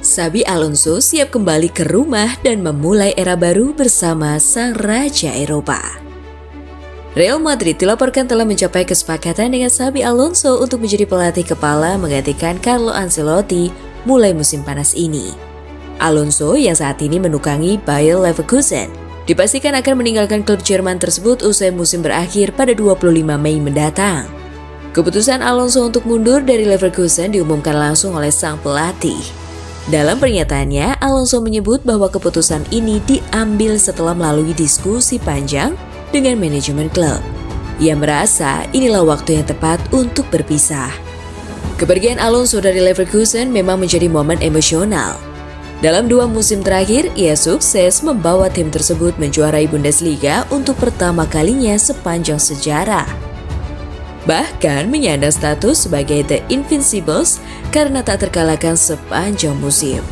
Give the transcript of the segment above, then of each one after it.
Xabi Alonso siap kembali ke rumah dan memulai era baru bersama sang Raja Eropa. Real Madrid dilaporkan telah mencapai kesepakatan dengan Xabi Alonso untuk menjadi pelatih kepala menggantikan Carlo Ancelotti mulai musim panas ini. Alonso yang saat ini menukangi Bayer Leverkusen dipastikan akan meninggalkan klub Jerman tersebut usai musim berakhir pada 25 Mei mendatang. Keputusan Alonso untuk mundur dari Leverkusen diumumkan langsung oleh sang pelatih. Dalam pernyataannya, Alonso menyebut bahwa keputusan ini diambil setelah melalui diskusi panjang dengan manajemen klub. Ia merasa inilah waktu yang tepat untuk berpisah. Kepergian Alonso dari Leverkusen memang menjadi momen emosional. Dalam 2 musim terakhir, ia sukses membawa tim tersebut menjuarai Bundesliga untuk pertama kalinya sepanjang sejarah. Bahkan menyandang status sebagai The Invincibles karena tak terkalahkan sepanjang musim.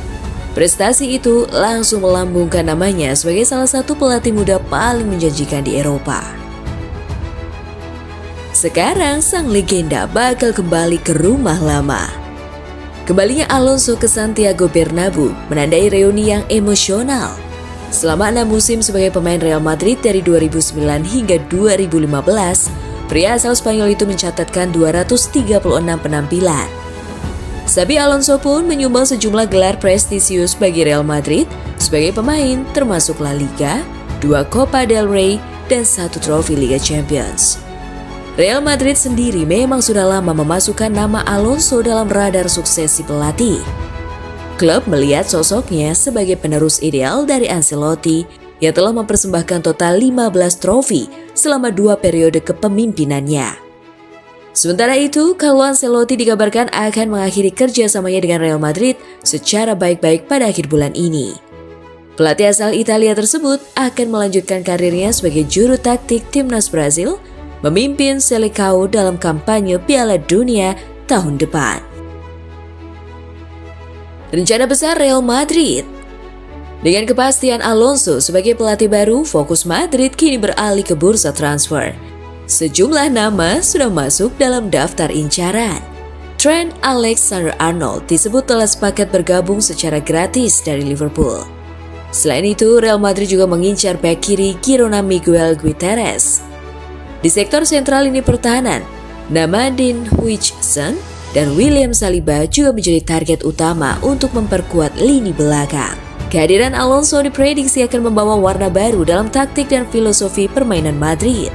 Prestasi itu langsung melambungkan namanya sebagai salah satu pelatih muda paling menjanjikan di Eropa. Sekarang sang legenda bakal kembali ke rumah lama. Kembalinya Alonso ke Santiago Bernabeu menandai reuni yang emosional. Selama 6 musim sebagai pemain Real Madrid dari 2009 hingga 2015, pria asal Spanyol itu mencatatkan 236 penampilan. Xabi Alonso pun menyumbang sejumlah gelar prestisius bagi Real Madrid sebagai pemain, termasuk La Liga, 2 Copa del Rey, dan 1 trofi Liga Champions. Real Madrid sendiri memang sudah lama memasukkan nama Alonso dalam radar suksesi pelatih. Klub melihat sosoknya sebagai penerus ideal dari Ancelotti yang telah mempersembahkan total 15 trofi selama 2 periode kepemimpinannya. Sementara itu, Carlo Ancelotti dikabarkan akan mengakhiri kerjasamanya dengan Real Madrid secara baik-baik pada akhir bulan ini. Pelatih asal Italia tersebut akan melanjutkan karirnya sebagai juru taktik timnas Brazil, memimpin Seleção dalam kampanye Piala Dunia tahun depan. Rencana besar Real Madrid. Dengan kepastian Alonso sebagai pelatih baru, fokus Madrid kini beralih ke bursa transfer. Sejumlah nama sudah masuk dalam daftar incaran. Trent Alexander-Arnold disebut telah sepakat bergabung secara gratis dari Liverpool. Selain itu, Real Madrid juga mengincar bek kiri Girona Miguel Guterres. Di sektor sentral lini pertahanan, nama Dean Huijsen dan William Saliba juga menjadi target utama untuk memperkuat lini belakang. Kehadiran Alonso diprediksi akan membawa warna baru dalam taktik dan filosofi permainan Madrid.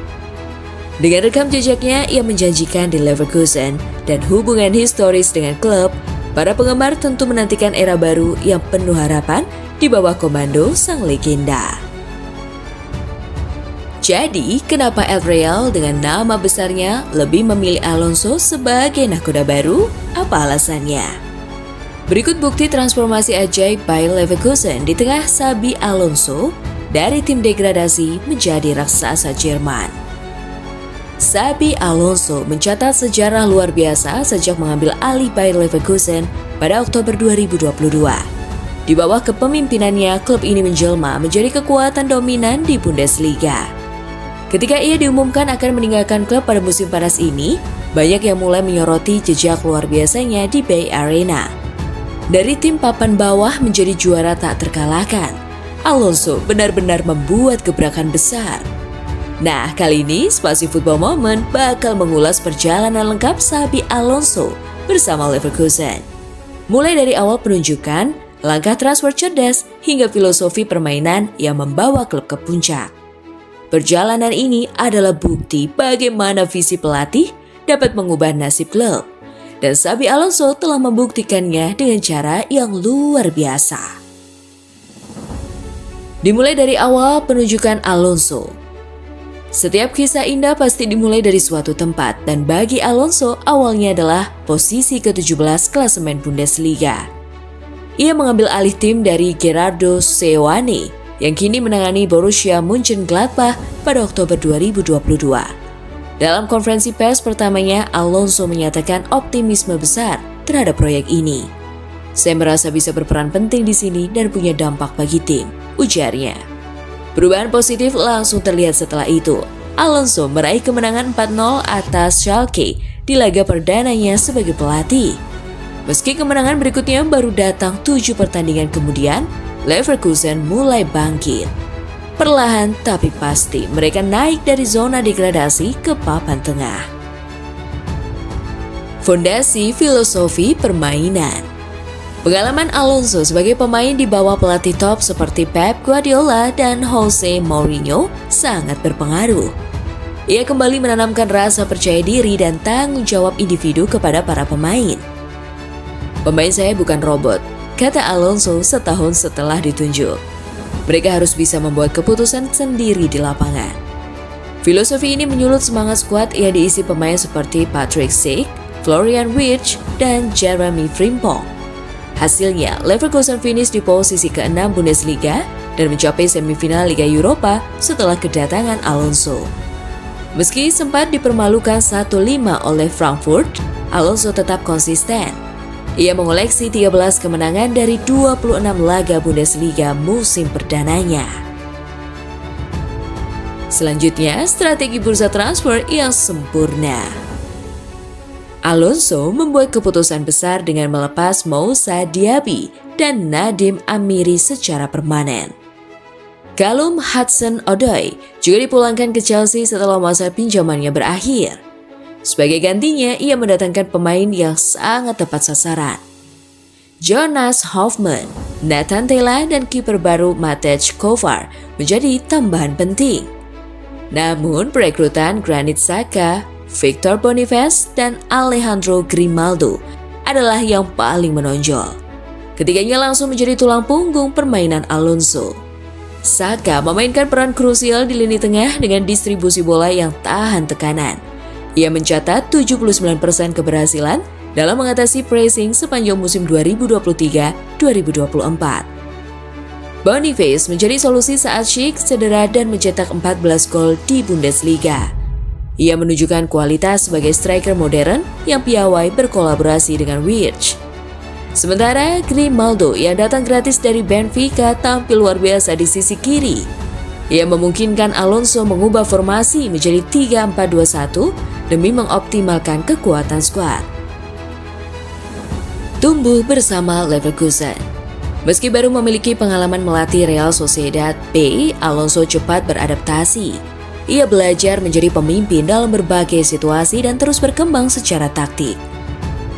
Dengan rekam jejaknya yang menjanjikan di Leverkusen dan hubungan historis dengan klub, para penggemar tentu menantikan era baru yang penuh harapan di bawah komando sang legenda. Jadi, kenapa El Real dengan nama besarnya lebih memilih Alonso sebagai nahkoda baru? Apa alasannya? Berikut bukti transformasi ajaib Bayer Leverkusen di tengah Xabi Alonso dari tim degradasi menjadi raksasa Jerman. Xabi Alonso mencatat sejarah luar biasa sejak mengambil alih Bayer Leverkusen pada Oktober 2022. Di bawah kepemimpinannya, klub ini menjelma menjadi kekuatan dominan di Bundesliga. Ketika ia diumumkan akan meninggalkan klub pada musim panas ini, banyak yang mulai menyoroti jejak luar biasanya di Bay Arena. Dari tim papan bawah menjadi juara tak terkalahkan, Alonso benar-benar membuat gebrakan besar. Nah, kali ini Spasi Football Moment bakal mengulas perjalanan lengkap Xabi Alonso bersama Leverkusen. Mulai dari awal penunjukan, langkah transfer cerdas, hingga filosofi permainan yang membawa klub ke puncak. Perjalanan ini adalah bukti bagaimana visi pelatih dapat mengubah nasib klub. Dan Xabi Alonso telah membuktikannya dengan cara yang luar biasa. Dimulai dari awal penunjukan Alonso. Setiap kisah indah pasti dimulai dari suatu tempat, dan bagi Alonso awalnya adalah posisi ke-17 klasemen Bundesliga. Ia mengambil alih tim dari Gerardo Seoane yang kini menangani Borussia Mönchengladbach pada Oktober 2022. Dalam konferensi pers pertamanya, Alonso menyatakan optimisme besar terhadap proyek ini. "Saya merasa bisa berperan penting di sini dan punya dampak bagi tim," ujarnya. Perubahan positif langsung terlihat setelah itu. Alonso meraih kemenangan 4-0 atas Schalke di laga perdananya sebagai pelatih. Meski kemenangan berikutnya baru datang 7 pertandingan kemudian, Leverkusen mulai bangkit. Perlahan tapi pasti mereka naik dari zona degradasi ke papan tengah. Fondasi filosofi permainan. Pengalaman Alonso sebagai pemain di bawah pelatih top seperti Pep Guardiola dan Jose Mourinho sangat berpengaruh. Ia kembali menanamkan rasa percaya diri dan tanggung jawab individu kepada para pemain. "Pemain saya bukan robot," kata Alonso setahun setelah ditunjuk. "Mereka harus bisa membuat keputusan sendiri di lapangan." Filosofi ini menyulut semangat skuad yang diisi pemain seperti Patrick Schick, Florian Wirtz, dan Jeremy Frimpong. Hasilnya, Leverkusen finish di posisi ke-6 Bundesliga dan mencapai semifinal Liga Eropa setelah kedatangan Alonso. Meski sempat dipermalukan 1-5 oleh Frankfurt, Alonso tetap konsisten. Ia mengoleksi 13 kemenangan dari 26 laga Bundesliga musim perdananya. Selanjutnya, strategi bursa transfer yang sempurna. Alonso membuat keputusan besar dengan melepas Moussa Diaby dan Nadim Amiri secara permanen. Callum Hudson-Odoi juga dipulangkan ke Chelsea setelah masa pinjamannya berakhir. Sebagai gantinya, ia mendatangkan pemain yang sangat tepat sasaran. Jonas Hofmann, Nathan Tella, dan kiper baru Matej Kovar menjadi tambahan penting. Namun, perekrutan Granit Xhaka, Victor Boniface, dan Alejandro Grimaldo adalah yang paling menonjol. Ketiganya langsung menjadi tulang punggung permainan Alonso. Xhaka memainkan peran krusial di lini tengah dengan distribusi bola yang tahan tekanan. Ia mencatat 79% keberhasilan dalam mengatasi pressing sepanjang musim 2023-2024. Boniface menjadi solusi saat Schick cedera dan mencetak 14 gol di Bundesliga. Ia menunjukkan kualitas sebagai striker modern yang piawai berkolaborasi dengan Wirtz. Sementara Grimaldo yang datang gratis dari Benfica tampil luar biasa di sisi kiri. Ia memungkinkan Alonso mengubah formasi menjadi 3-4-2-1 demi mengoptimalkan kekuatan skuad. Tumbuh bersama Leverkusen. Meski baru memiliki pengalaman melatih Real Sociedad B, Alonso cepat beradaptasi. Ia belajar menjadi pemimpin dalam berbagai situasi dan terus berkembang secara taktik.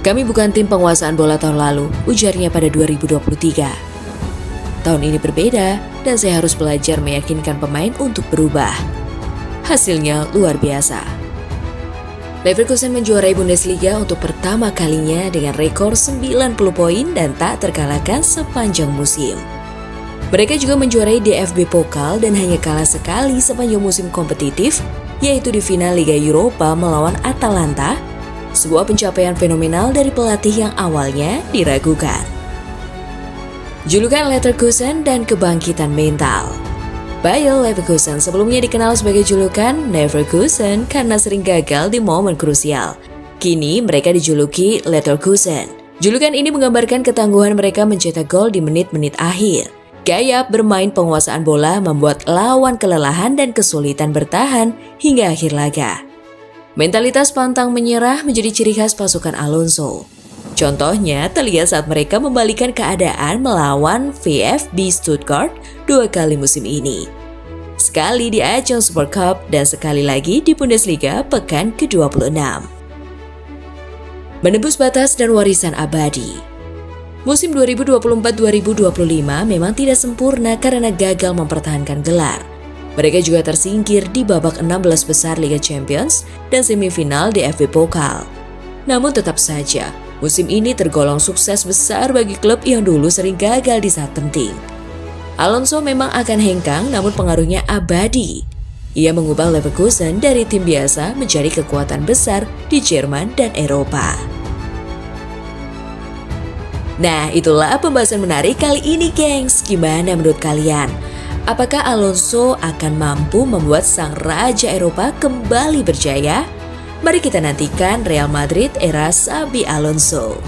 "Kami bukan tim penguasaan bola tahun lalu," ujarnya pada 2023. "Tahun ini berbeda dan saya harus belajar meyakinkan pemain untuk berubah." Hasilnya luar biasa. Leverkusen menjuarai Bundesliga untuk pertama kalinya dengan rekor 90 poin dan tak terkalahkan sepanjang musim. Mereka juga menjuarai DFB Pokal dan hanya kalah sekali sepanjang musim kompetitif, yaitu di final Liga Eropa melawan Atalanta, sebuah pencapaian fenomenal dari pelatih yang awalnya diragukan. Julukan Leverkusen dan kebangkitan mental. Bayer Leverkusen sebelumnya dikenal sebagai julukan Neverkusen karena sering gagal di momen krusial. Kini mereka dijuluki Leverkusen. Julukan ini menggambarkan ketangguhan mereka mencetak gol di menit-menit akhir. Gaya bermain penguasaan bola membuat lawan kelelahan dan kesulitan bertahan hingga akhir laga. Mentalitas pantang menyerah menjadi ciri khas pasukan Alonso. Contohnya terlihat saat mereka membalikan keadaan melawan VfB Stuttgart 2 kali musim ini. Sekali di ajang Super Cup dan sekali lagi di Bundesliga pekan ke-26. Menembus batas dan warisan abadi. Musim 2024-2025 memang tidak sempurna karena gagal mempertahankan gelar. Mereka juga tersingkir di babak 16 besar Liga Champions dan semifinal DFB Pokal. Namun tetap saja, musim ini tergolong sukses besar bagi klub yang dulu sering gagal di saat penting. Alonso memang akan hengkang namun pengaruhnya abadi. Ia mengubah Leverkusen dari tim biasa menjadi kekuatan besar di Jerman dan Eropa. Nah, itulah pembahasan menarik kali ini, gengs. Gimana menurut kalian? Apakah Alonso akan mampu membuat sang raja Eropa kembali berjaya? Mari kita nantikan Real Madrid era Xabi Alonso.